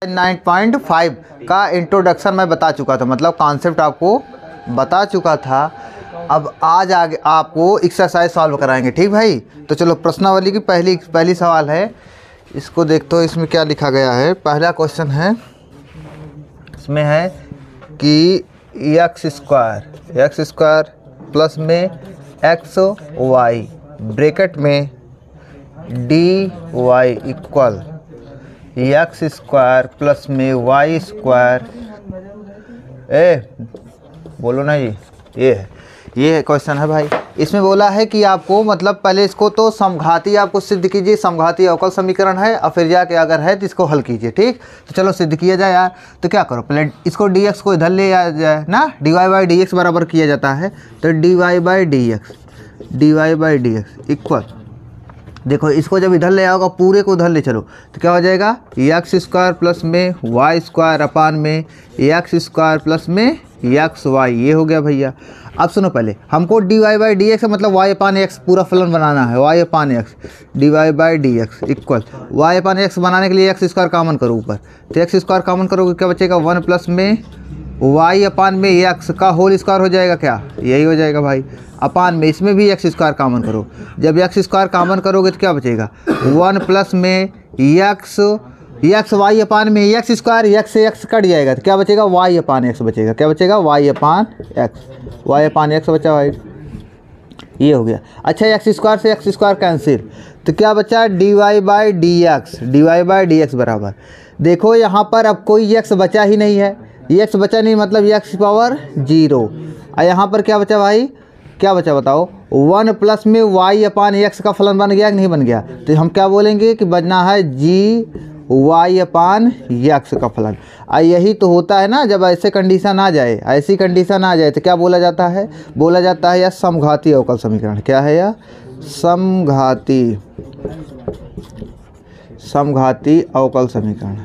9.5 का इंट्रोडक्शन मैं बता चुका था, मतलब कॉन्सेप्ट आपको बता चुका था। अब आज आगे आपको एक्सरसाइज सॉल्व कराएंगे, ठीक भाई। तो चलो प्रश्नावली की पहली सवाल है, इसको देखते हो इसमें क्या लिखा गया है। पहला क्वेश्चन है, इसमें है कि एक्स स्क्वायर प्लस में एक्स वाई ब्रैकेट में d Y equal x square plus में वाई स्क्वायर, बोलो ना जी, ये क्वेश्चन है भाई। इसमें बोला है कि आपको मतलब पहले इसको तो समघाती आपको सिद्ध कीजिए, समघाती अवकल समीकरण है, और फिर जाके अगर है तो इसको हल कीजिए, ठीक। तो चलो सिद्ध किया जाए यार। तो क्या करो, पहले इसको dx को इधर ले आ जाए ना, dy बाई dx बराबर किया जाता है। तो dy बाई dx इक्वल, देखो इसको जब इधर ले आओगे पूरे को उधर ले चलो तो क्या हो जाएगा, एक्स स्क्वायर प्लस में वाई स्क्वायर अपान में एक्स स्क्वायर प्लस में एक्स वाई, ये हो गया भैया। अब सुनो, पहले हमको d y by d x मतलब वाई अपान एक्स पूरा फलन बनाना है, y upon x d y by d x equal y upon x बनाने के लिए एक्स स्क्वायर कॉमन करो ऊपर। तो एक्स स्क्वायर कॉमन करोगे क्या बचेगा, 1 प्लस में वाई अपान में एक्स का होल स्क्वायर हो जाएगा, क्या यही हो जाएगा भाई। अपान में इसमें भी एक्स स्क्वायर कॉमन करो, जब एक्स स्क्वायर कॉमन करोगे तो क्या बचेगा, 1 प्लस में एक्स वाई अपान में एक्स स्क्वायर, एक्स से एक्स कट जाएगा तो क्या बचेगा, वाई अपान एक्स बचेगा। क्या बचेगा, वाई अपान एक्स बचा भाई, ये हो गया। अच्छा, एक्स स्क्वायर से एक्स स्क्वायर कैंसिल, तो क्या बचा, d y by d x बराबर, देखो यहाँ पर अब कोई एक्स बचा ही नहीं है, एक्स बचा नहीं मतलब एक्स पावर 0। और यहाँ पर क्या बचा भाई, क्या बचा बताओ, 1 प्लस में वाई अपान एक्स का फलन बन गया कि नहीं बन गया। तो हम क्या बोलेंगे कि बचना है जी वाई अपान एक्स का फलन। यही तो होता है ना, जब ऐसी कंडीशन आ जाए तो क्या बोला जाता है, या समघाती अवकल समीकरण। क्या है या समघाती अवकल समीकरण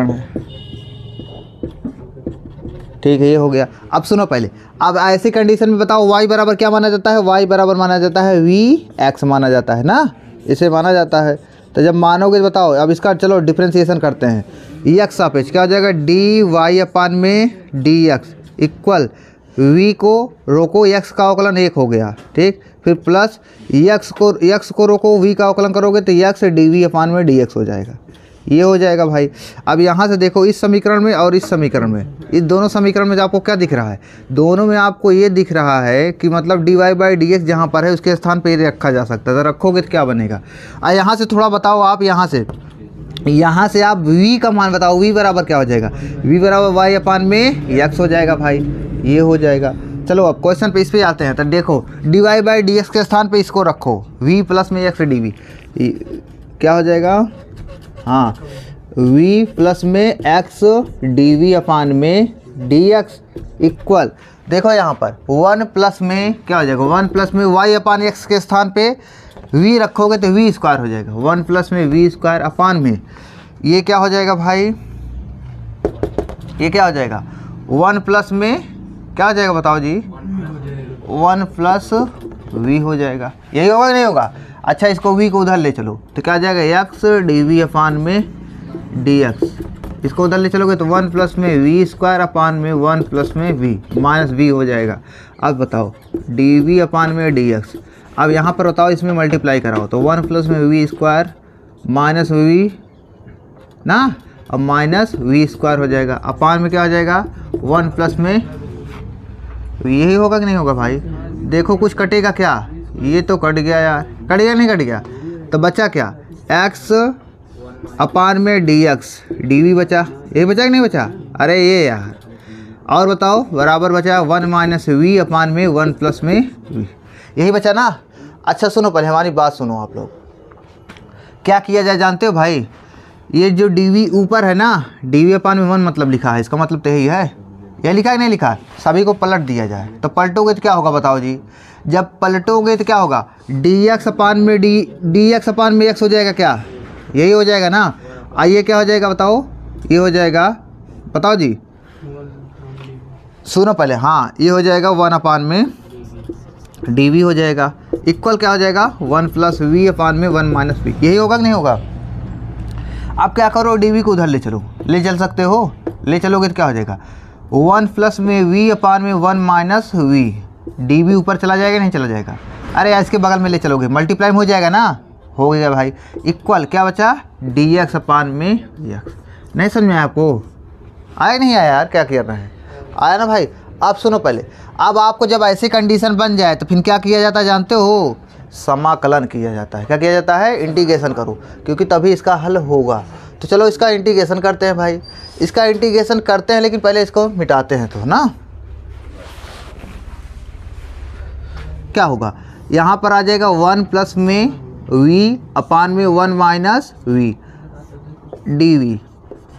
है, ठीक है, ये हो गया। अब सुनो पहले, अब ऐसी कंडीशन में बताओ y बराबर क्या माना जाता है, y बराबर माना जाता है vx माना जाता है ना, इसे माना जाता है। तो जब मानोगे बताओ, अब इसका चलो डिफ्रेंसिएशन करते हैं, x सापेक्ष क्या हो जाएगा, डी वाई अपान में डी एक्स इक्वल v को रोको, x का अवकलन 1 हो गया, ठीक। फिर प्लस x को रोको, v का अवकलन करोगे तो x डी वी अपान में डी एक्स हो जाएगा, ये हो जाएगा भाई। अब यहाँ से देखो इस समीकरण में और इस समीकरण में, इस दोनों समीकरण में आपको क्या दिख रहा है, दोनों में आपको ये दिख रहा है कि मतलब d y by d x जहाँ पर है उसके स्थान पे रखा जा सकता है। तो रखोगे तो क्या बनेगा, और यहाँ से थोड़ा बताओ आप, यहाँ से आप v का मान बताओ, v बराबर क्या हो जाएगा, v बराबर वाई अपान में x हो जाएगा भाई, ये हो जाएगा। चलो अब क्वेश्चन पे इस पे आते हैं। तो देखो d y by d x के स्थान पे इसको रखो, v प्लस में एक्स डी वी, क्या हो जाएगा, हाँ v प्लस में x डी वी अपान में डी एक्स इक्वल, देखो यहाँ पर 1 प्लस में क्या हो जाएगा, 1 प्लस में y अपान x के स्थान पे v रखोगे तो v स्क्वायर हो जाएगा, 1 प्लस में v स्क्वायर अपान में ये क्या हो जाएगा भाई, ये क्या हो जाएगा, 1 प्लस में क्या हो जाएगा बताओ जी, 1 प्लस v हो जाएगा, यही होगा कि नहीं होगा। अच्छा, इसको v को उधर ले चलो तो क्या आ जाएगा, x डी वी अपान में डी एक्स, इसको उधर ले चलोगे तो 1 प्लस में v स्क्वायर अपान में 1 प्लस में v माइनस v हो जाएगा। अब बताओ डी वी अपान में डी एक्स, अब यहाँ पर बताओ इसमें मल्टीप्लाई कराओ तो 1 प्लस में v स्क्वायर माइनस v ना, अब माइनस v स्क्वायर हो जाएगा, अपान में क्या हो जाएगा, 1 प्लस में, यही होगा कि नहीं होगा भाई। देखो कुछ कटेगा क्या, ये तो कट गया यार, कट गया नहीं कट गया, तो बचा क्या, x अपान में डी एक्स डी वी बचा, ये बचा कि नहीं बचा, अरे ये यार, और बताओ बराबर बचा 1 माइनस वी अपान में 1 प्लस में v, यही बचा ना। अच्छा सुनो, पहले हमारी बात सुनो आप लोग, क्या किया जाए जानते हो भाई, ये जो डी वी ऊपर है ना, डी वी अपान में 1 मतलब लिखा है, इसका मतलब तो यही है, यह लिखा है कि नहीं लिखा, सभी को पलट दिया जाए। तो पलटोगे तो क्या होगा बताओ जी, जब पलटोगे तो क्या होगा, डी एक्स अपान में डी एक्स अपान में एक्स हो जाएगा, क्या यही हो जाएगा ना। आइए क्या हो जाएगा बताओ, ये हो जाएगा, बताओ जी, सुनो पहले, हाँ ये हो जाएगा 1 अपान में डी वी हो जाएगा इक्वल क्या हो जाएगा, 1 प्लस वी अपान में 1 माइनस वी, यही होगा कि नहीं होगा। अब क्या करो, डी को उधर ले चलो, ले चल सकते हो, ले चलोगे तो क्या हो जाएगा 1 प्लस में v अपान में 1 माइनस वी, डी वी ऊपर चला जाएगा नहीं चला जाएगा, अरे यार इसके बगल में ले चलोगे मल्टीप्लाई हो जाएगा ना, हो गया भाई, इक्वल क्या बचा डी एक्स अपान में एक्स। नहीं समझ में आया आपको, आया नहीं आया यार, क्या कर रहे हैं, आया ना भाई। अब सुनो पहले, अब आपको जब ऐसी कंडीशन बन जाए तो फिर क्या किया जाता है जानते हो, समाकलन किया जाता है। क्या किया जाता है, इंटीग्रेशन करो, क्योंकि तभी इसका हल होगा। तो चलो इसका इंटीग्रेशन करते हैं भाई, इसका इंटीग्रेशन करते हैं, लेकिन पहले इसको मिटाते हैं तो ना, क्या होगा यहाँ पर आ जाएगा 1 प्लस में v अपान में 1 minus v d we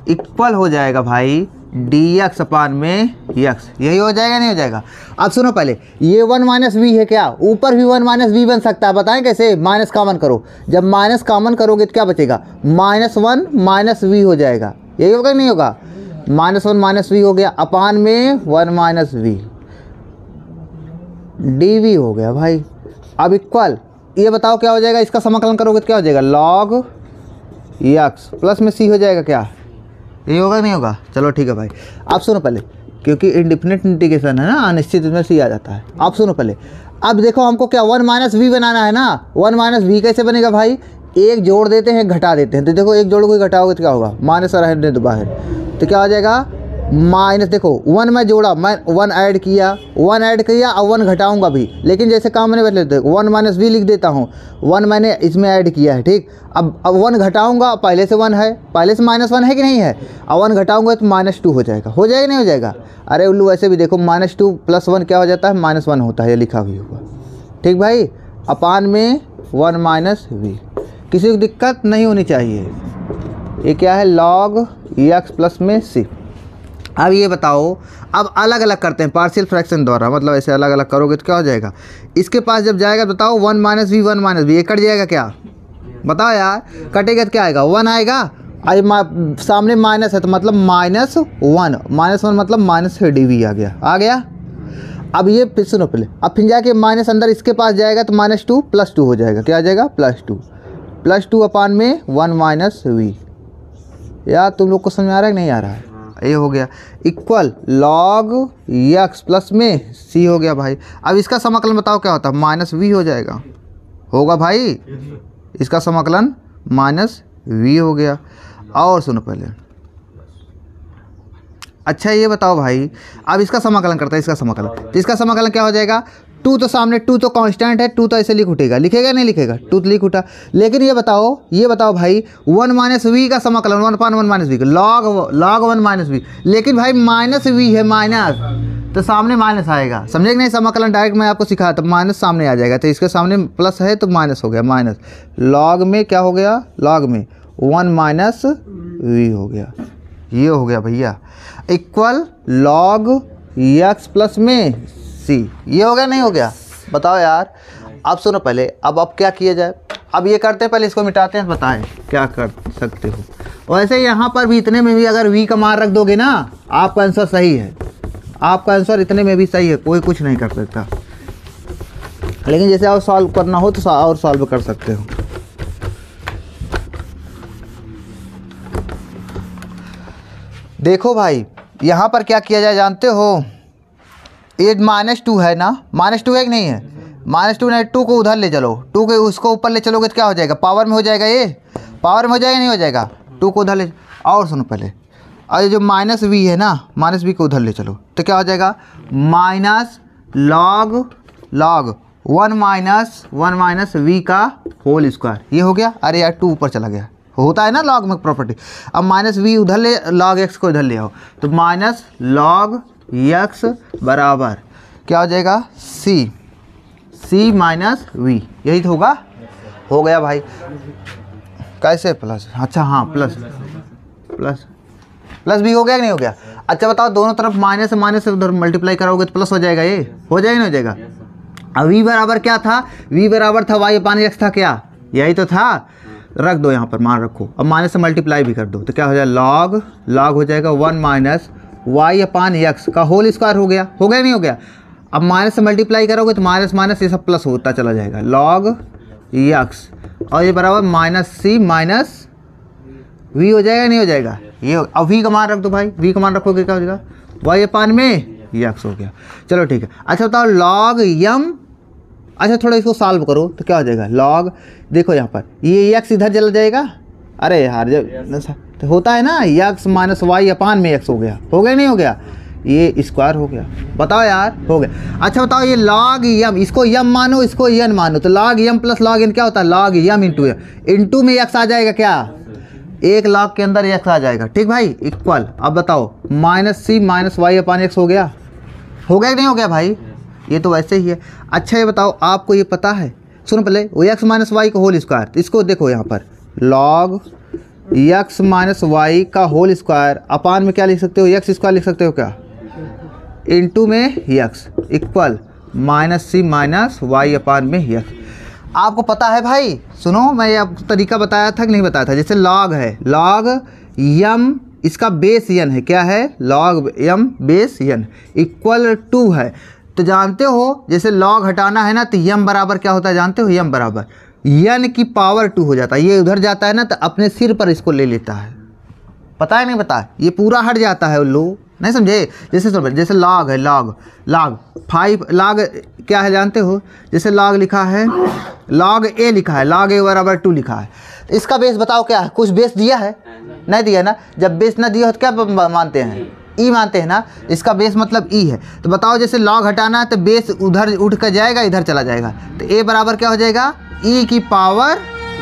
equal हो जाएगा भाई डी एक्स अपान में एक्स, यही हो जाएगा नहीं हो जाएगा। अब सुनो पहले, ये 1 माइनस वी है क्या, ऊपर भी 1 माइनस वी बन सकता है, बताएं कैसे, माइनस कॉमन करो, जब माइनस कॉमन करोगे तो क्या बचेगा -1 माइनस वी हो जाएगा, यही होगा नहीं होगा, -1 माइनस वी हो गया अपान में 1 माइनस वी डी वी हो गया भाई। अब इक्वल, ये बताओ क्या हो जाएगा, इसका समाकलन करोगे तो क्या हो जाएगा लॉग एक्स प्लस में सी हो जाएगा, क्या ये होगा नहीं होगा। चलो ठीक है भाई। आप सुनो पहले, क्योंकि इंडिफिनिट इंटीग्रेशन है ना, अनिश्चित में सी आ जाता है। आप सुनो पहले, अब देखो हमको क्या 1 माइनस वी बनाना है ना, 1 माइनस वी कैसे बनेगा भाई, एक जोड़ देते हैं घटा देते हैं, तो देखो एक जोड़ को घटाओगे तो क्या होगा, माइनस रहने दो बाहर, तो क्या हो जाएगा माइनस, देखो 1 मैं जोड़ा, मैं 1 ऐड किया और 1 घटाऊंगा भी, लेकिन जैसे काम मैंने बदले 1 माइनस वी लिख देता हूँ, 1 मैंने इसमें ऐड किया है, ठीक। अब 1 घटाऊंगा, पहले से 1 है, पहले से -1 है कि नहीं है, अब 1 घटाऊंगा तो -2 हो जाएगा, हो जाएगा नहीं हो जाएगा। अरे उल्लू ऐसे भी देखो, -2 + 1 क्या हो जाता है, -1 होता है, ये लिखा हुआ होगा, ठीक भाई, अपान में 1 माइनस वी, किसी को दिक्कत नहीं होनी चाहिए। ये क्या है लॉग एक्स प्लस में सी। अब ये बताओ, अब अलग अलग करते हैं पार्शियल फ्रैक्शन द्वारा, मतलब ऐसे अलग अलग करोगे तो क्या हो जाएगा, इसके पास जब जाएगा बताओ 1 माइनस वी 1 माइनस वी, ये कट जाएगा क्या, बताओ यार, कटेगा तो क्या आएगा 1 आएगा, आज सामने माइनस है तो मतलब -1 मतलब माइनस डी वी आ गया। अब ये फिर सुनो पहले, अब फिर जाके माइनस अंदर इसके पास जाएगा तो -2 + 2 हो जाएगा, क्या आ जाएगा +2 अपान में 1 माइनस वी। यार तुम लोग को समझ आ रहा है कि नहीं आ रहा है, ये हो गया इक्वल लॉग एक्स प्लस में सी हो गया भाई। अब इसका समाकलन बताओ क्या होता है, माइनस वी हो जाएगा, होगा भाई, इसका समाकलन माइनस वी हो गया। और सुनो पहले, अच्छा ये बताओ भाई, अब इसका समाकलन करता है, इसका समाकलन, तो इसका समाकलन क्या हो जाएगा, 2 तो सामने 2 तो कांस्टेंट है, 2 तो ऐसे लिख उठेगा, लिखेगा नहीं लिखेगा, 2 तो लिख उठा। लेकिन ये बताओ भाई 1 माइनस वी का समाकलन 1/1 minus v log 1 minus v, लेकिन भाई माइनस वी है, माइनस तो सामने माइनस आएगा, समझे कि नहीं, समाकलन डायरेक्ट मैं आपको सिखाया तो माइनस सामने आ जाएगा, तो इसके सामने प्लस है तो माइनस हो गया, माइनस लॉग में क्या हो गया, लॉग में 1 माइनस वी हो गया, ये हो गया भैया इक्वल लॉग एक्स प्लस में सी, ये हो गया नहीं हो गया, बताओ यार। अब सुनो पहले, अब क्या किया जाए, अब ये करते हैं, पहले इसको मिटाते हैं, बताएं क्या कर सकते हो। वैसे यहाँ पर भी इतने में भी अगर वी का मान रख दोगे ना, आपका आंसर सही है, आपका आंसर इतने में भी सही है, कोई कुछ नहीं कर सकता। लेकिन जैसे और सॉल्व करना हो तो और सॉल्व कर सकते हो। देखो भाई यहाँ पर क्या किया जाए जानते हो, ये -2 है ना, -2 है कि नहीं है, -2 नहीं, 2 को उधर ले चलो, 2 को उसको ऊपर ले चलोगे तो क्या हो जाएगा, पावर में हो जाएगा, ये पावर में हो जाएगा नहीं हो जाएगा, 2 को उधर ले। और सुनो पहले, और जो माइनस वी है ना, माइनस वी को उधर ले चलो तो क्या हो जाएगा, माइनस लॉग 1 माइनस वी का होल स्क्वायर, ये हो गया। अरे यार 2 ऊपर चला गया, होता है ना लॉग में प्रॉपर्टी। अब माइनस वी उधर ले, लॉग एक्स को इधर ले आओ, तो माइनस लॉग एक्स बराबर क्या हो जाएगा, सी माइनस वी, यही तो होगा, हो गया भाई। कैसे प्लस, अच्छा हाँ प्लस भी हो गया कि नहीं हो गया। अच्छा बताओ, दोनों तरफ माइनस से उधर मल्टीप्लाई कराओगे तो प्लस हो जाएगा, ये हो जाएगा नहीं हो जाएगा। अब वी बराबर क्या था, वी बराबर था वाई अपान एक्स था, क्या यही तो था, रख दो यहाँ पर मान रखो। अब माइनस से मल्टीप्लाई भी कर दो तो क्या हो जाएगा, लॉग हो जाएगा 1 माइनस वाई अपान एक्स का होल स्क्वायर, हो गया नहीं हो गया। अब माइनस से मल्टीप्लाई करोगे तो माइनस ये सब प्लस होता चला जाएगा, लॉग एक्स, और ये बराबर -c माइनस v हो जाएगा नहीं हो जाएगा, ये अब v का मान रख दो भाई, v का मान रखोगे क्या हो जाएगा y अपान में x हो गया। चलो ठीक है। अच्छा बताओ log m, अच्छा थोड़ा इसको सॉल्व करो तो क्या हो जाएगा log, देखो यहाँ पर ये x इधर चला जाएगा, अरे यार जब तो होता है ना x माइनस वाई अपान में x हो गया नहीं हो गया, ये स्क्वायर हो गया, बताओ यार हो गया। अच्छा बताओ ये log m, इसको m मानो इसको n मानो, तो log m plus log n क्या होता है log m इंटू में x आ जाएगा, क्या एक log के अंदर x आ जाएगा, ठीक भाई इक्वल। अब बताओ माइनस सी माइनस वाई अपान x हो गया कि नहीं हो गया भाई, ये तो वैसे ही है। अच्छा ये बताओ आपको ये पता है, सुनो पहले वो x माइनस वाई का होल स्क्वायर, तो इसको देखो यहाँ पर log x माइनस वाई का होल स्क्वायर अपान में क्या लिख सकते हो x स्क्वायर लिख सकते हो क्या, इंटू में x इक्वल माइनस सी माइनस वाई अपान में x। आपको पता है भाई, सुनो मैं ये आपको तरीका बताया था कि नहीं बताया था, जैसे log है log m, इसका बेस n है, क्या है log m base n equal 2 है, तो जानते हो जैसे log हटाना है ना तो m बराबर क्या होता है जानते हो, m बराबर n की पावर 2 हो जाता है, ये उधर जाता है ना तो अपने सिर पर इसको ले लेता है, पता है नहीं पता है, ये पूरा हट जाता है उल्लू, नहीं समझे। जैसे log है log 5 log क्या है जानते हो, जैसे log लिखा है log a लिखा है log a बराबर 2 लिखा है, तो इसका बेस बताओ क्या है, कुछ बेस दिया है नहीं दिया ना, जब बेस ना दिया हो तो क्या मानते हैं ई मानते हैं ना, इसका बेस मतलब ई है, तो बताओ जैसे log हटाना है तो बेस उधर उठ कर जाएगा इधर चला जाएगा, तो a बराबर क्या हो जाएगा ई की पावर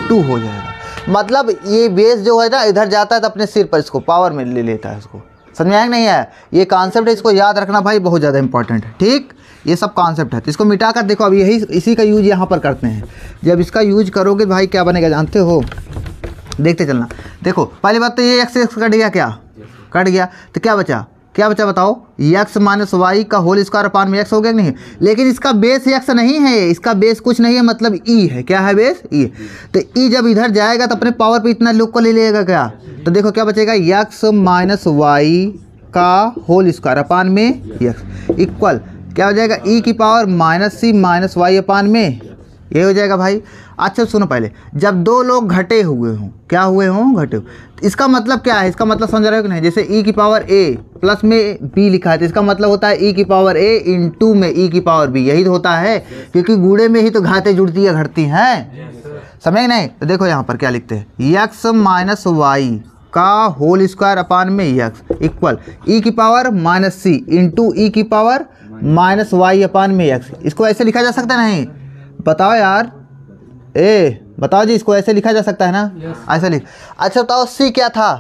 2 हो जाएगा, मतलब ये बेस जो है ना इधर जाता है तो अपने सिर पर इसको पावर में ले लेता है, इसको समझ आया नहीं है, ये कॉन्सेप्ट है, इसको याद रखना भाई बहुत ज़्यादा इंपॉर्टेंट है, ठीक ये सब कॉन्सेप्ट है, तो इसको मिटा कर देखो, अब यही इसी का यूज यहाँ पर करते हैं, जब इसका यूज करोगे भाई क्या बनेगा जानते हो, देखते चलना। देखो पहली बात तो ये x कट गया, क्या कट गया, तो क्या बचा बताओ x माइनस वाई का होल स्क्वायर अपान में x हो गया नहीं, लेकिन इसका बेस x नहीं है, इसका बेस कुछ नहीं है, मतलब e है, क्या है बेस e, तो e जब इधर जाएगा तो अपने पावर पे इतना लोग को ले लेगा क्या, तो देखो क्या बचेगा x माइनस वाई का होल स्क्वायर अपान में x इक्वल क्या हो जाएगा e की पावर माइनस सी माइनस वाई अपान में, ये हो जाएगा भाई। अच्छा सुनो पहले, जब दो लोग घटे हुए हों, क्या हुए हों घटे हो, इसका मतलब क्या है, इसका मतलब समझ रहे हो कि नहीं, जैसे e की पावर a प्लस में b लिखा है तो इसका मतलब होता है e की पावर a इंटू में e की पावर b, यही तो होता है, क्योंकि गुड़े में ही तो घाते जुड़ती है घटती हैं, समझे नहीं। तो देखो यहाँ पर क्या लिखते हैं x माइनस वाई का होल स्क्वायर अपान में x इक्वल e की पावर माइनस सी इंटू ई की पावर माइनस वाई अपान में x, इसको ऐसे लिखा जा सकता नहीं, बताओ यार बताओ जी, इसको ऐसे लिखा जा सकता है ना, ऐसा लिख। अच्छा बताओ c क्या था,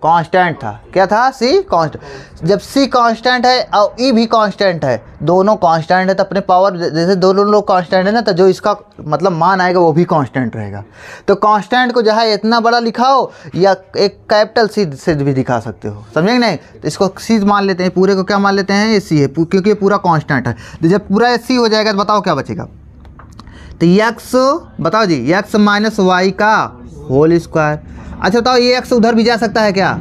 कांस्टेंट था, क्या था c कांस्टेंट, जब c कांस्टेंट है और e भी कांस्टेंट है, दोनों कांस्टेंट है तो अपने पावर जैसे दोनों लोग कांस्टेंट है ना, तो जो इसका मतलब मान आएगा वो भी कांस्टेंट रहेगा, तो कांस्टेंट को चाहे इतना बड़ा लिखाओ या एक कैपिटल c से भी दिखा सकते हो, समझेंगे नहीं, तो इसको c मान लेते हैं, पूरे को क्या मान लेते हैं ये c है, क्योंकि ये पूरा कांस्टेंट है, तो जब पूरा c हो जाएगा तो बताओ क्या बचेगा, तो x बताओ जी x माइनस वाई का होल स्क्वायर। अच्छा बताओ ये x उधर भी जा सकता है क्या,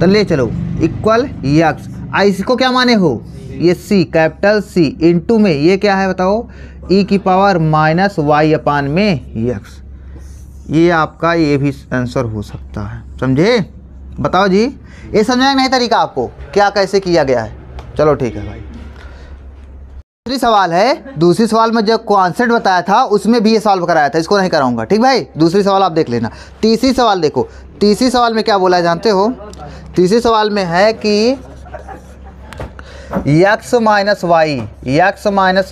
तो ले चलो इक्वल x, इसको क्या माने हो ये c कैपिटल C इंटू में ये क्या है बताओ e की पावर माइनस वाई अपान में x, ये आपका ये भी आंसर हो सकता है, समझे। बताओ जी ये समझाया नहीं तरीका आपको क्या कैसे किया गया है, चलो ठीक है भाई। दूसरी सवाल है, दूसरी सवाल में जो कॉन्सेप्ट बताया था उसमें भी ये सॉल्व कराया था, इसको नहीं कराऊंगा, ठीक भाई। दूसरी सवाल आप देख लेना। तीसरी सवाल देखो, तीसरी सवाल में क्या बोला है जानते हो, तीसरी सवाल में है कि x माइनस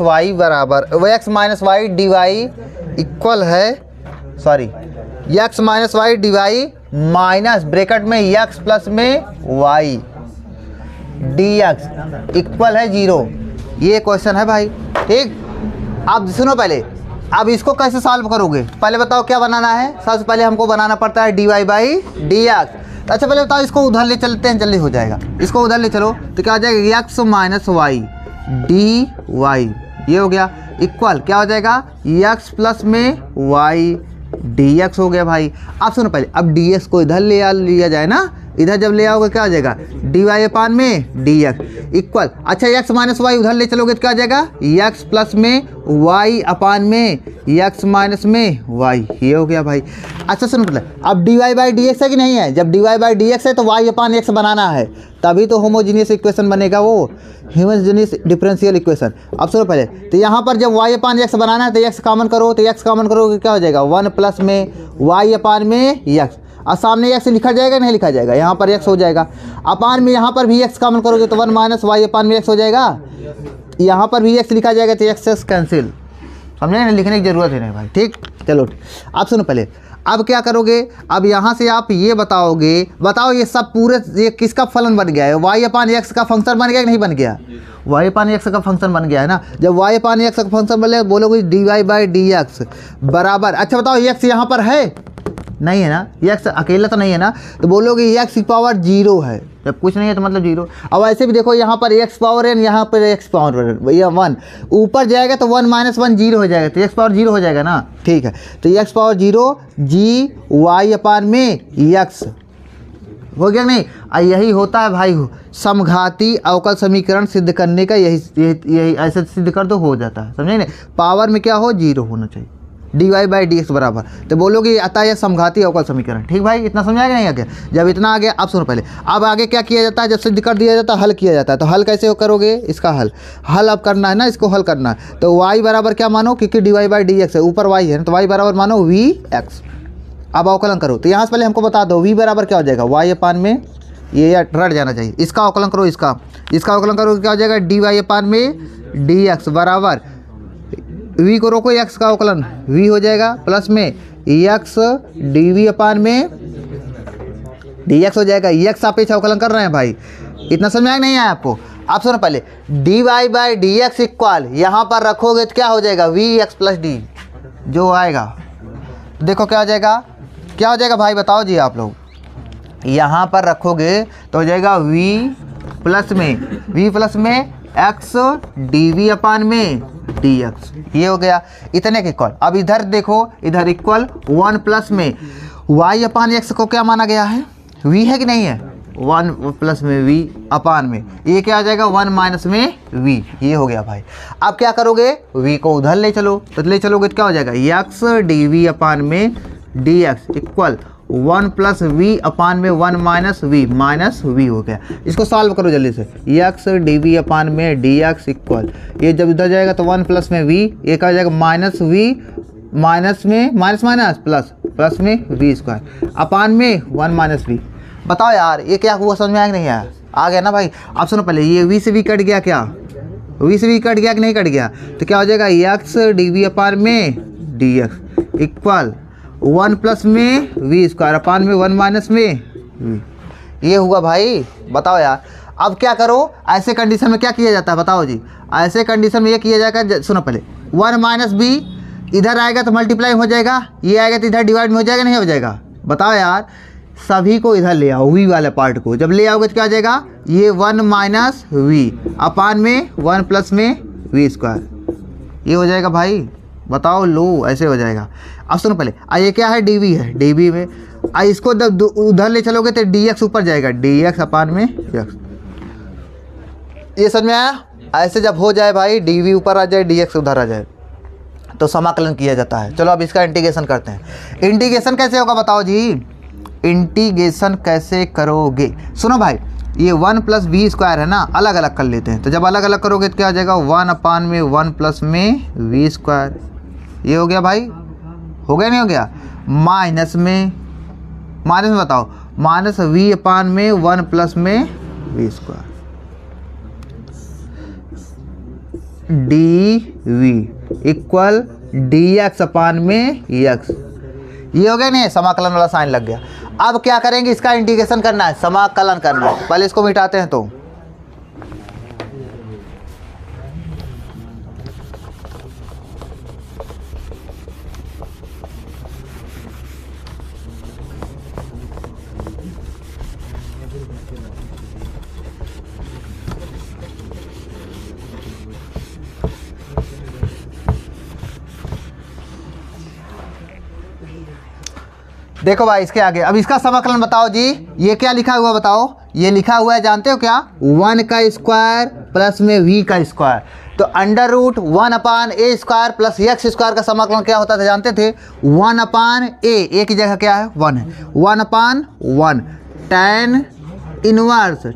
वाई बराबर x minus Y D Y equal है, sorry x minus Y D Y minus bracket में x प्लस में y डी एक्स इक्वल है 0, ये क्वेश्चन है भाई, ठीक। अब सुनो पहले, अब इसको कैसे सॉल्व करोगे, पहले बताओ क्या बनाना है, सबसे पहले हमको बनाना पड़ता है d y by d x. अच्छा पहले बताओ इसको उधर ले चलते हैं, जल्दी हो जाएगा, इसको उधर ले चलो तो क्या हो जाएगा x minus Y D y, ये हो गया इक्वल क्या हो जाएगा x प्लस में y डी एक्स हो गया भाई। अब सुनो पहले, अब डी एक्स को इधर ले लिया जाए ना, इधर जब ले आओगे क्या हो जाएगा डी वाई अपान में डी एक्स इक्वल, अच्छा एक्स माइनस वाई उधर ले चलोगे तो क्या हो जाएगा एक्स प्लस में वाई अपान में एक्स माइनस में वाई, ये हो गया भाई। अच्छा सुन मतलब अब d y by d x है कि नहीं है, जब d y by d x है तो वाई अपान एक्स बनाना है, तभी तो होमोजीनियस इक्वेशन बनेगा, वो होमोजीनियस डिफरेंशियल इक्वेशन। अब सुनो पहले, तो यहाँ पर जब वाई अपान एक्स बनाना है तो एक्स कॉमन करो, तो एक्स कॉमन करोगे क्या हो जाएगा 1 प्लस में वाई अपान में एक्स, और सामने एक्स लिखा जाएगा नहीं लिखा जाएगा, यहाँ पर एक्स हो जाएगा, अपान में यहाँ पर भी एक्स कॉमन करोगे तो 1 माइनस वाई अपान में एक्स हो जाएगा, यहाँ पर भी एक्स लिखा जाएगा तो एक्स कैंसिल, समझे ना, लिखने की जरूरत है नहीं भाई, ठीक। चलो आप सुनो पहले, अब क्या करोगे, अब यहाँ से आप ये बताओगे, बताओ ये सब पूरे ये किसका फलन बन गया है, वाई अपान एक्स का फंक्शन बन गया कि नहीं बन गया, वाई अपान एक्स का फंक्शन बन गया है ना। जब वाई अपान एक्स का फंक्शन बन गया बोलोगे d y by d x बराबर, अच्छा बताओ एक्स यहाँ पर है नहीं है ना, एक्स अकेला तो नहीं है ना, तो बोलोगे एक्स की पावर 0 है, जब कुछ नहीं है तो मतलब 0। अब ऐसे भी देखो यहाँ पर एक्स पावर है, यहाँ पर एक्स पावर भैया 1, ऊपर जाएगा तो 1 माइनस 1 0 हो जाएगा, तो एक्स पावर 0 हो जाएगा ना, ठीक है। तो एक्स पावर 0 जी वाई अपान में एक्स हो गया नहीं। यही होता है भाई समघाती अवकल समीकरण सिद्ध करने का, यही ऐसे सिद्ध कर दो हो जाता है, समझे ना, पावर में क्या हो 0 होना चाहिए, d y by d x बराबर, तो बोलोगे आता है समघाती अवकल समीकरण, ठीक भाई, इतना समझाएगा नहीं आगे, जब इतना आगे आप सुनो पहले, अब आगे क्या किया जाता है, जब सिद्ध कर दिया जाता है हल किया जाता है, तो हल कैसे करोगे, इसका हल अब करना है ना, इसको हल करना है, तो वाई बराबर क्या मानो, क्योंकि d y by d x है, ऊपर वाई है तो वाई बराबर मानो वी एक्स। अब अवकलन करो, तो यहाँ से पहले हमको बता दो वी बराबर क्या हो जाएगा वाई अपान में, ये रट जाना चाहिए, इसका अवकलन करो, इसका अवकलन करो क्या हो जाएगा डी वाई अपान में डी एक्स बराबर, वी को रोको एक्स का अवकलन वी हो जाएगा प्लस में एक्स डी वी अपान में डी एक्स हो जाएगा, एक्स सापेक्ष अवकलन कर रहे हैं भाई, इतना समझ में नहीं आया आपको। आप सुनो पहले d y by d x equal यहाँ पर रखोगे तो क्या हो जाएगा वी एक्स प्लस डी, जो आएगा देखो क्या हो जाएगा, क्या हो जाएगा भाई बताओ जी आप लोग, यहाँ पर रखोगे तो हो जाएगा वी प्लस में एक्स डी वी अपान में डी एक्स, ये हो गया इतने के इक्वल। अब इधर देखो, इधर इक्वल 1 प्लस में वाई अपान एक्स को क्या माना गया है वी है कि नहीं है, 1 प्लस में वी अपान में ये क्या आ जाएगा 1 माइनस में वी, ये हो गया भाई। अब क्या करोगे वी को उधर ले चलो, तो ले चलोगे तो क्या हो जाएगा एक्स डी वी अपान में d x equal 1 plus we upon में 1 माइनस वी हो गया। इसको सॉल्व करो जल्दी से, एक्स डी वी अपान में डी एक्स इक्वल, ये जब इधर जाएगा तो 1 प्लस में वी, ये क्या हो जाएगा माइनस वी माइनस में माइनस प्लस में वी स्क्वायर अपान में 1 माइनस वी। बताओ यार ये क्या हुआ, समझ में आया कि नहीं आया, आ गया ना भाई। आप सुनो पहले, ये वी से वी कट गया, क्या वी से वी कट गया कि नहीं कट गया, तो क्या हो जाएगा एक्स डी वी अपान में डी एक्स इक्वल 1 प्लस में वी स्क्वायर अपान में 1 माइनस में वी, ये हुआ भाई। बताओ यार अब क्या करो, ऐसे कंडीशन में क्या किया जाता है बताओ जी, ऐसे कंडीशन में ये किया जाएगा, सुनो पहले 1 माइनस बी इधर आएगा तो मल्टीप्लाई हो जाएगा, ये आएगा तो इधर डिवाइड में हो जाएगा नहीं हो जाएगा, बताओ यार। सभी को इधर ले आओ, वी वाले पार्ट को जब ले आओगे तो क्या आ जाएगा, ये 1 माइनस वी अपान में 1 प्लस में वी स्क्वायर, ये हो जाएगा भाई। बताओ लो ऐसे हो जाएगा। अब सुनो पहले, ये क्या है डी वी है, डी वी में इसको जब उधर ले चलोगे तो डी एक्स ऊपर जाएगा, डी एक्स अपान में एक्स, ये समझ में आया। ऐसे जब हो जाए भाई डी वी ऊपर आ जाए डी एक्स उधर आ जाए तो समाकलन किया जाता है। चलो अब इसका इंटीग्रेशन करते हैं। इंटीग्रेशन कैसे होगा बताओ जी, इंटीग्रेशन कैसे करोगे, सुनो भाई ये 1 प्लस वी स्क्वायर है ना, अलग अलग कर लेते हैं, तो जब अलग अलग करोगे तो क्या आ जाएगा 1 अपान में 1 प्लस में वी स्क्वायर, ये हो गया भाई, हो गया नहीं हो गया, माइनस में बताओ माइनस वी अपान में 1 प्लस में we square D we equal D x upon में एक्स, ये हो गया नहीं, समाकलन वाला साइन लग गया। अब क्या करेंगे, इसका इंटीग्रेशन करना है, समाकलन करना है, पहले इसको मिटाते हैं। तो देखो भाई इसके आगे अब इसका समाकलन बताओ जी। ये क्या लिखा हुआ बताओ, ये लिखा हुआ है जानते हो क्या, 1 का स्क्वायर प्लस में v का स्क्वायर। तो under root 1/a square plus x square का समाकलन क्या होता था जानते थे, 1/a की जगह क्या है 1 है, 1/1 tan इनवर्स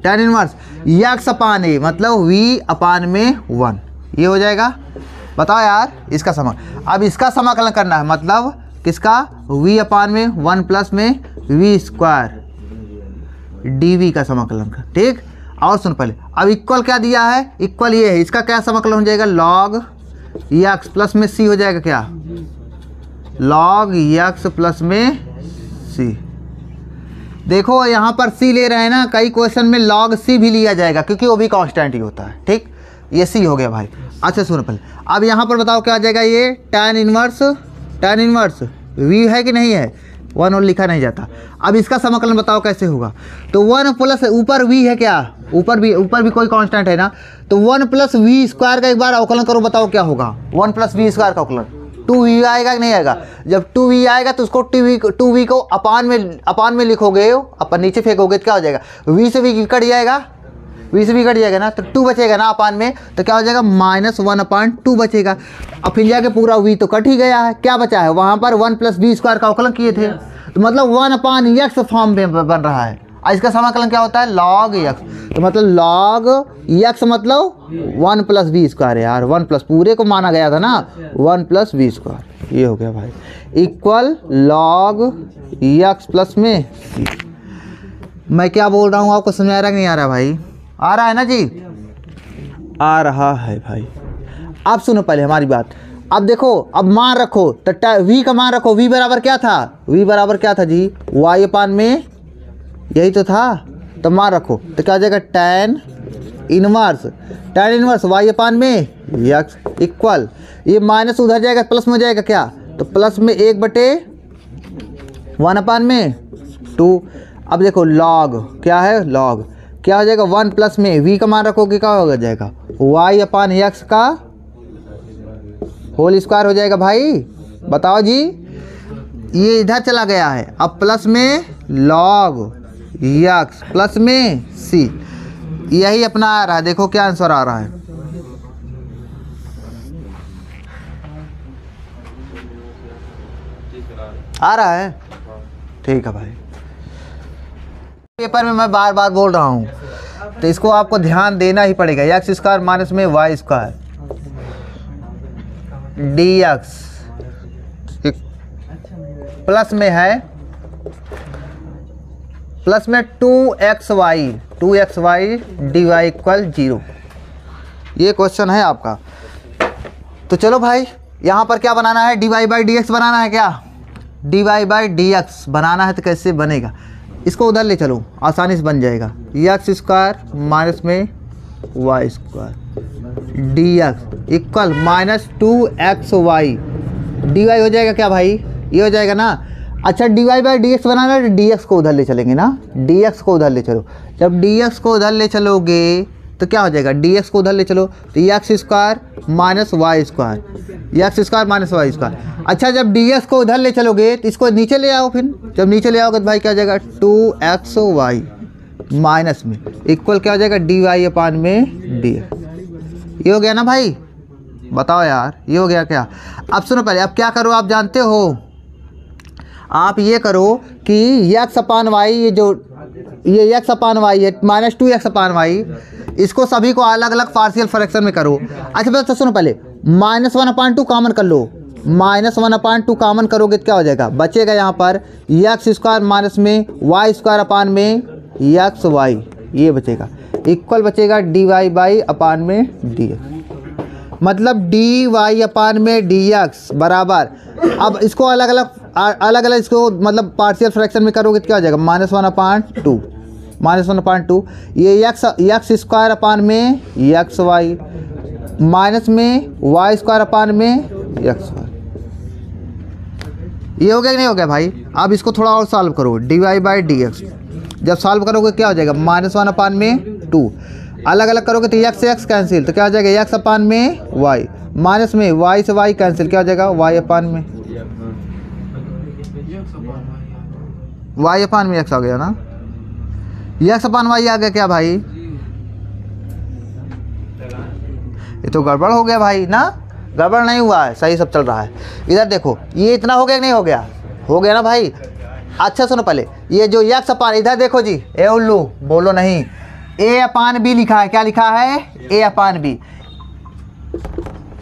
x/a मतलब v/1 ये हो जाएगा। बताओ यार इसका अब इसका समाकलन करना है, मतलब किसका, v/1 प्लस में v स्क्वायर dv का समाकलन कर। ठीक, और सुन पहले, अब इक्वल क्या दिया है, इक्वल ये है, इसका क्या समाकलन हो जाएगा, log x प्लस में c हो जाएगा, क्या log x प्लस में c। देखो यहाँ पर c ले रहे हैं ना, कई क्वेश्चन में log c भी लिया जाएगा क्योंकि वो भी कांस्टेंट ही होता है। ठीक, ये c हो गया भाई। अच्छा सुनो पहले, अब यहाँ पर बताओ क्या आ जाएगा, ये tan इनवर्स v है कि नहीं है, 1 और लिखा नहीं जाता। अब इसका समाकलन बताओ कैसे होगा, तो 1 प्लस ऊपर v है, क्या ऊपर भी कोई कांस्टेंट है ना, तो 1 प्लस वी स्क्वायर का एक बार अवकलन करो, बताओ क्या होगा, 1 प्लस वी स्क्वायर का अवकलन 2v आएगा कि नहीं आएगा। जब 2v आएगा तो उसको 2v को अपान में लिखोगे, अपन नीचे फेंकोगे तो क्या हो जाएगा, v से v कट जाएगा, ना, तो 2 बचेगा ना अपान में, तो क्या हो जाएगा -1/2 बचेगा। अब फिर जाके पूरा v तो कट ही गया है, क्या बचा है वहाँ पर 1 प्लस v स्क्वायर का अवकलन किए थे, तो मतलब 1/x फॉर्म में बन रहा है। इसका समाकलन क्या होता है, log x, तो मतलब log x मतलब 1 प्लस v स्क्वायर है यार, 1 प्लस पूरे को माना गया था ना, 1 प्लस v स्क्वायर, ये हो गया भाई, इक्वल log x प्लस में c। मैं क्या बोल रहा हूँ आपको समझ आ रहा है कि नहीं आ रहा भाई, आ रहा है ना जी, आ रहा है भाई। अब सुनो पहले हमारी बात, अब देखो, अब मान रखो तो v का मान रखो, v बराबर क्या था जी, y/, में यही तो था, तो मान रखो तो क्या हो जाएगा, tan इनवर्स y/, में x इक्वल, ये माइनस उधर जाएगा प्लस में हो जाएगा, क्या तो प्लस में 1/(1/2। अब देखो log क्या है, log क्या हो जाएगा, 1 प्लस में v का मान रखोगे क्या हो जाएगा, y/x का होल स्क्वायर हो जाएगा भाई। बताओ जी, ये इधर चला गया है, अब प्लस में log x प्लस में c, यही अपना आ रहा है। देखो क्या आंसर आ रहा है, आ रहा है, ठीक है भाई। पेपर में मैं बार बार बोल रहा हूँ, तो इसको आपको ध्यान देना ही पड़ेगा, x स्क्वायर माइनस में y स्क्वायर dx प्लस में है, प्लस में 2xy dy इक्वल 0, ये क्वेश्चन है आपका। तो चलो भाई, यहाँ पर क्या बनाना है, dy/dx बनाना है, क्या dy/dx बनाना है, तो कैसे बनेगा, इसको उधर ले चलो, आसानी से बन जाएगा, x स्क्वायर माइनस में y square dx equal -2xy dy हो जाएगा, क्या भाई ये हो जाएगा ना। अच्छा dy/dx बनाना है, तो dx को उधर ले चलेंगे ना, dx को उधर ले चलो, जब dx को उधर ले चलोगे तो क्या हो जाएगा, dx को उधर ले चलो तो x square minus y square. अच्छा जब dx को उधर ले चलोगे तो इसको नीचे ले आओ, फिर जब नीचे ले आओगे तो भाई क्या हो जाएगा, 2xy माइनस में इक्वल क्या हो जाएगा, dy/, में dx। ये हो गया ना भाई, बताओ यार ये हो गया क्या। अब सुनो पहले, अब क्या करो आप जानते हो, आप ये करो कि x/y, ये जो ये x/y है -2x/y, इसको सभी को अलग अलग पार्शियल फ्रैक्शन में करो। अच्छा तो सुनो पहले, -1/2 कॉमन कर लो, -1/2 कॉमन करोगे तो क्या हो जाएगा, बचेगा यहाँ पर x स्क्वायर माइनस में y स्क्वायर में xy, ये बचेगा इक्वल बचेगा dy/, में dx, मतलब dy/, में dx बराबर। अब इसको अलग अलग इसको मतलब पार्शियल फ्रैक्शन में करोगे तो क्या हो जाएगा, -1/2 ये x स्क्वायर में xy माइनस में y स्क्वायर में xy। ये हो गया कि नहीं हो गया भाई। अब इसको थोड़ा और सॉल्व करो, dy/dx जब सॉल्व करोगे क्या हो जाएगा, -1/2 अलग अलग करोगे तो x से x कैंसिल, तो क्या हो जाएगा x/, में y माइनस में y से y कैंसिल, क्या हो जाएगा y/, में वाई अपान में एक्स आ गया ना, एक्स अपान वाई आ गया क्या भाई? ये तो गड़बड़ हो गया भाई ना, गड़बड़ नहीं हुआ है, सही सब चल रहा है। इधर देखो ये इतना हो गया कि नहीं हो गया? हो गया ना भाई। अच्छा सुनो पहले, ये जो एक्स अपान, इधर देखो जी, ए उल्लू बोलो नहीं, ए अपान बी लिखा है। क्या लिखा है? ए अपान बी।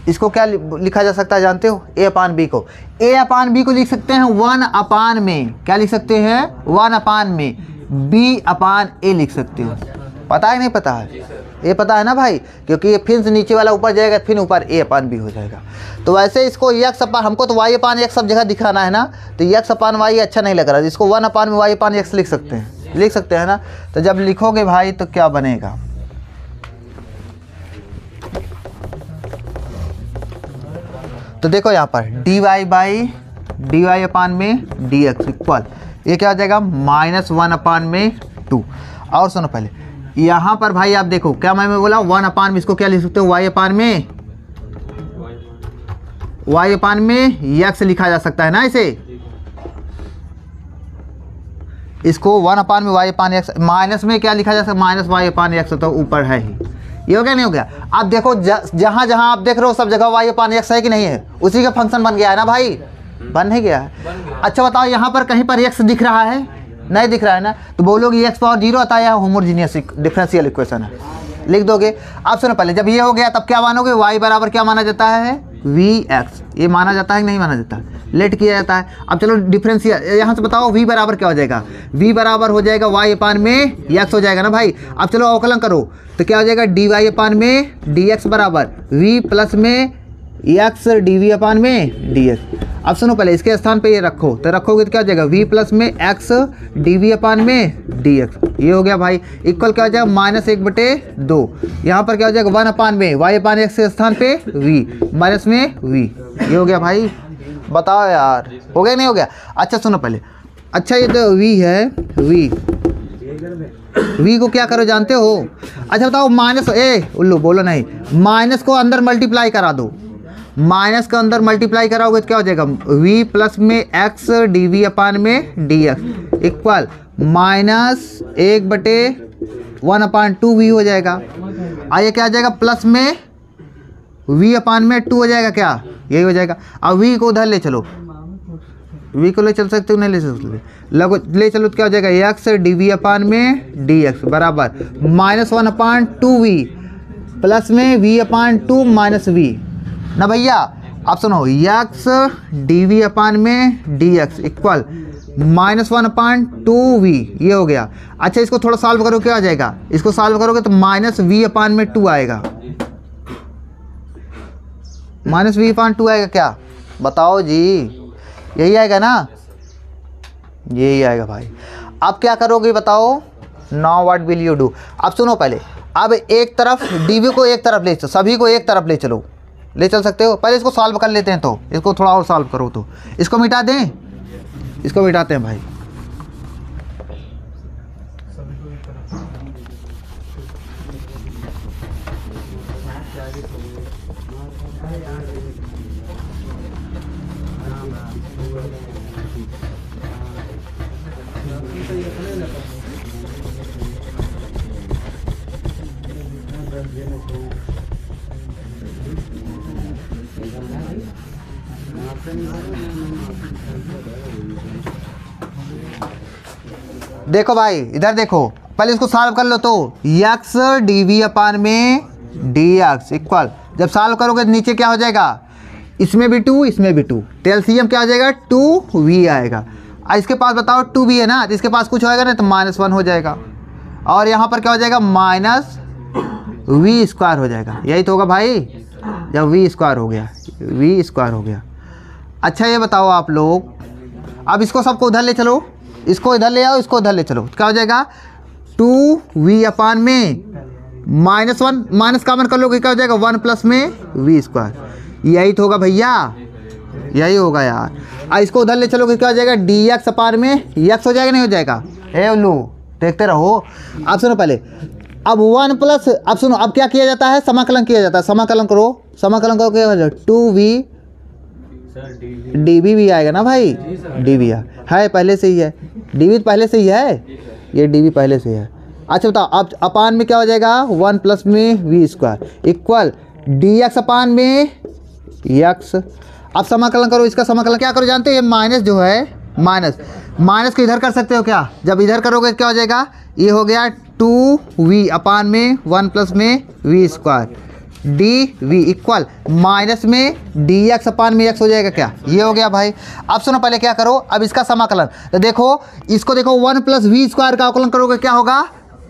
इसको क्या लिखा जा सकता है जानते हो? ए अपान बी को, ए अपान बी को लिख सकते हैं 1 अपान में, क्या लिख सकते हैं? 1 अपान में बी अपान ए लिख सकते हो। पता है नहीं पता है? ये पता है ना भाई, क्योंकि ये फिर से नीचे वाला ऊपर जाएगा, फिर ऊपर ए अपान बी हो जाएगा। तो वैसे इसको एक्स अपान, हमको तो वाई अपान एक्स सब जगह दिखाना है ना, तो एक्स अपान वाई अच्छा नहीं लग रहा, इसको 1 अपान में वाई अपान एक्स लिख सकते हैं ना। तो जब लिखोगे भाई तो क्या बनेगा? तो देखो यहाँ पर डी वाई अपान में डी एक्स इक्वल, ये क्या हो जाएगा? -1 अपान में 2। और सुनो पहले, यहाँ पर भाई आप देखो क्या मैं बोला, 1 अपान में, इसको क्या लिख सकते हो? वाई अपान में एक्स लिखा जा सकता है ना इसे। इसको 1 अपान में वाई अपान एक्स, माइनस में क्या लिखा जा सकता है? माइनस वाई अपान एक्स, तो ऊपर है ही। ये हो गया नहीं हो गया? आप देखो जहाँ जहाँ आप देख रहे हो सब जगह वाई अपान एक्स है कि नहीं है? उसी का फंक्शन बन गया है ना भाई, बन नहीं गया है? अच्छा बताओ यहाँ पर कहीं पर एक्स दिख रहा है? नहीं दिख रहा है ना, तो बोलोगे एक्स पावर 0 आता है, या होमोजीनियस डिफरेंशियल इक्वेशन है, लिख दोगे। अब सुनो पहले, जब ये हो गया तब क्या मानोगे? y बराबर क्या माना जाता है? vx। ये माना जाता है कि नहीं माना जाता? लेट किया जाता है। अब चलो डिफरेंशियल, यहाँ से बताओ v बराबर क्या हो जाएगा? v बराबर हो जाएगा y अपान में x हो जाएगा ना भाई। अब चलो अवकलन करो तो क्या हो जाएगा? dy अपान में dx बराबर v प्लस में x dv अपान में dx। अब सुनो पहले, इसके स्थान पे ये रखो, तो रखोगे तो क्या हो जाएगा? v प्लस में x dv अपान में dx। ये हो गया भाई, इक्वल क्या हो जाएगा? -1/2। यहाँ पर क्या हो जाएगा? 1 अपान में y अपान x के स्थान पे v माइनस में v। ये हो गया भाई, बताओ यार हो गया नहीं हो गया? अच्छा सुनो पहले, अच्छा ये तो v है, v को क्या करो जानते हो? अच्छा बताओ, माइनस, उल्लू बोलो नहीं, माइनस को अंदर मल्टीप्लाई करा दो, माइनस का अंदर मल्टीप्लाई कराओगे तो क्या हो जाएगा? v प्लस में x dv अपान में dx इक्वल -1/1/2v हो जाएगा। आइए क्या आ जाएगा? प्लस में v अपान में 2 हो जाएगा, क्या यही हो जाएगा? अब v को उधर ले चलो, v को ले चल सकते हो, नहीं ले सकते, ले चलो तो क्या हो जाएगा? x dv अपान में dx बराबर -1/2v प्लस में v अपान 2 माइनस v ना भैया। अब सुनो, x dv अपान में dx इक्वल -1/2v, ये हो गया। अच्छा इसको थोड़ा सॉल्व करो, क्या आ जाएगा? इसको सॉल्व करोगे तो -v अपान में 2 आएगा, -v अपान 2 आएगा, क्या बताओ जी? यही आएगा ना, यही आएगा भाई। अब क्या करोगे बताओ? Now what will you do? अब सुनो पहले, अब एक तरफ dv को एक तरफ ले चलो, सभी को एक तरफ ले चलो, ले चल सकते हो। पहले इसको सॉल्व कर लेते हैं, तो इसको थोड़ा और सॉल्व करो, तो इसको मिटा दें, इसको मिटाते हैं भाई। देखो भाई इधर देखो, पहले इसको सॉल्व कर लो, तो x dv अपान में dx इक्वल, जब सॉल्व करोगे तो नीचे क्या हो जाएगा? इसमें भी 2, इसमें भी 2, तो एलसीएम क्या हो जाएगा? 2v आएगा। इसके पास बताओ 2v है ना, तो इसके पास कुछ होएगा ना, तो -1 हो जाएगा, और यहाँ पर क्या हो जाएगा? -v² हो जाएगा। यही तो होगा भाई, जब v² हो गया, v² हो गया। अच्छा ये बताओ आप लोग, अब इसको सबको उधर ले चलो, इसको इधर ले आओ, इसको उधर ले चलो, क्या हो जाएगा? 2v अपान में -1 माइनस कॉमन कर लोगे, क्या हो जाएगा? 1 प्लस में v²। यही तो होगा भैया, यही होगा यार। अब इसको उधर ले चलोगे, क्या हो जाएगा? dx अपान में x हो जाएगा, नहीं हो जाएगा? उल्लू देखते रहो। अब सुनो पहले, अब 1 प्लस, अब सुनो, अब क्या किया जाता है? समाकलन किया जाता है, समाकलन करो, समाकलन करो, क्या हो जाएगा? 2v डी बी भी आएगा ना भाई, डी बी है पहले से ही है, डी बी पहले से ही है, ये डी बी पहले से है। अच्छा बताओ अब अपान में क्या हो जाएगा, 1 प्लस में we square equal D x upon में एक्स। अब समाकलन करो, इसका समाकलन क्या करो जानते हो, ये माइनस जो है माइनस को इधर कर सकते हो क्या, जब इधर करोगे क्या हो जाएगा, ये हो गया 2v अपान में 1 प्लस में we square D we equal minus में डी एक्स अपान में एक्स हो जाएगा क्या, ये हो गया भाई। अब सुनो पहले क्या करो, अब इसका समाकलन तो देखो, इसको देखो 1 प्लस वी स्क्वायर का अवकलन करोगे क्या होगा,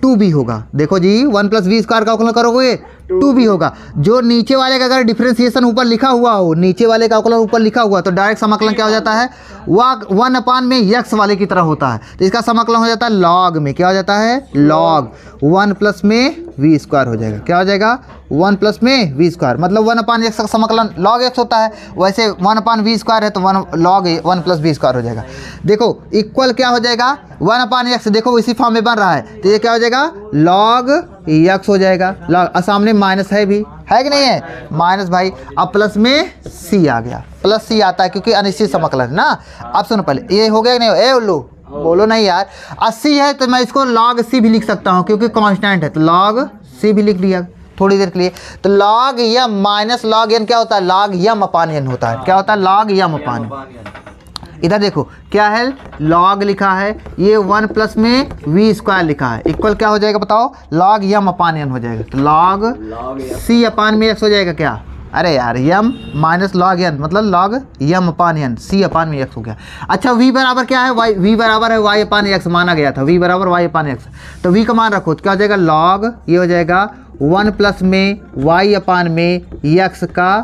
2b होगा। देखो जी 1 प्लस वी स्क्वायर का अवकलन करोगे 2b होगा। जो नीचे वाले का अगर डिफरेंशिएशन ऊपर लिखा हुआ हो, नीचे वाले का अवकलन ऊपर लिखा हुआ तो डायरेक्ट समाकलन क्या हो जाता है, वह 1 अपान में एक्स वाले की तरह होता है, तो इसका समाकलन हो जाता है लॉग में, क्या हो जाता है लॉग 1 प्लस में वी स्क्वायर हो जाएगा, क्या हो जाएगा 1 प्लस में वी स्क्वायर, मतलब 1 अपान एक्स का समाकलन लॉग एक्स होता है, वैसे 1 अपान वी स्क्वायर है तो 1 लॉग 1 प्लस वी स्क्वायर हो जाएगा। देखो इक्वल क्या हो जाएगा 1 अपान एक्स, देखो इसी फॉर्म में बन रहा है तो ये क्या हो जाएगा लॉग एक्स हो जाएगा, लॉग सामने माइनस है भी, है कि नहीं है माइनस भाई। अब प्लस में सी आ गया, प्लस सी आता है क्योंकि अनिश्चित समाकलन है ना। अब सुनो पहले ये हो गया कि नहीं, ए उल्लू बोलो नहीं यार, 80 है तो मैं इसको log c भी लिख सकता हूँ क्योंकि कांस्टेंट है, तो log c भी लिख लिया थोड़ी देर के लिए। तो log m minus log n क्या होता है, log m अपान n होता है, क्या होता है log m अपान n। इधर देखो क्या है log लिखा है, ये 1 प्लस में v स्क्वायर लिखा है इक्वल क्या हो जाएगा बताओ, log m अपान n हो जाएगा, तो log c अपान में x हो जाएगा क्या, अरे यार m माइनस लॉग n मतलब log m अपान n, c अपान में x हो गया। अच्छा v बराबर क्या है, y, v बराबर है y अपान x माना गया था, v बराबर y अपान x, तो v का मान रखो तो क्या हो जाएगा log, ये हो जाएगा 1 प्लस में y अपान में x का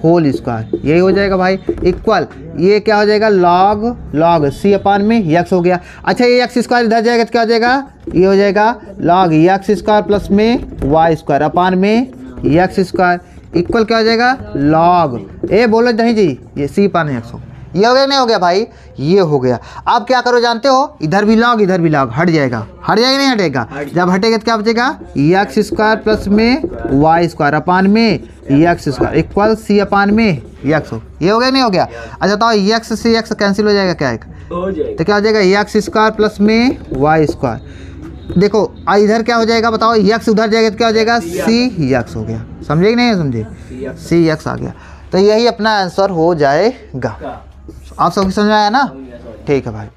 होल स्क्वायर, यही हो जाएगा भाई इक्वल, ये क्या हो जाएगा log c अपान में x हो गया। अच्छा ये x स्क्वायर इधर जाएगा तो क्या हो जाएगा, ये हो जाएगा log x स्क्वायर प्लस में y स्क्वायर अपान में x स्क्वायर इक्वल क्या हो जाएगा log, ए बोलो नहीं जी ये c अपान x हो, ये हो गया नहीं हो गया भाई, ये हो गया। अब क्या करो जानते हो, इधर भी log हट जाएगा, नहीं हटेगा, जब हटेगा तो क्या बचेगा x स्क्वायर प्लस में y स्क्वायर अपान में x स्क्वायर इक्वल c अपान में x हो, ये हो गया नहीं हो गया। अच्छा तो x से x कैंसिल हो जाएगा क्या, एक तो क्या हो जाएगा x स्क्वायर प्लस में y स्क्वायर, देखो इधर क्या हो जाएगा बताओ, x उधर जाएगा तो क्या हो जाएगा सी एक्स हो गया, समझे कि नहीं समझे, सी एक्स आ गया। तो यही अपना आंसर हो जाएगा। आप सबको समझ में आया ना, ठीक है भाई।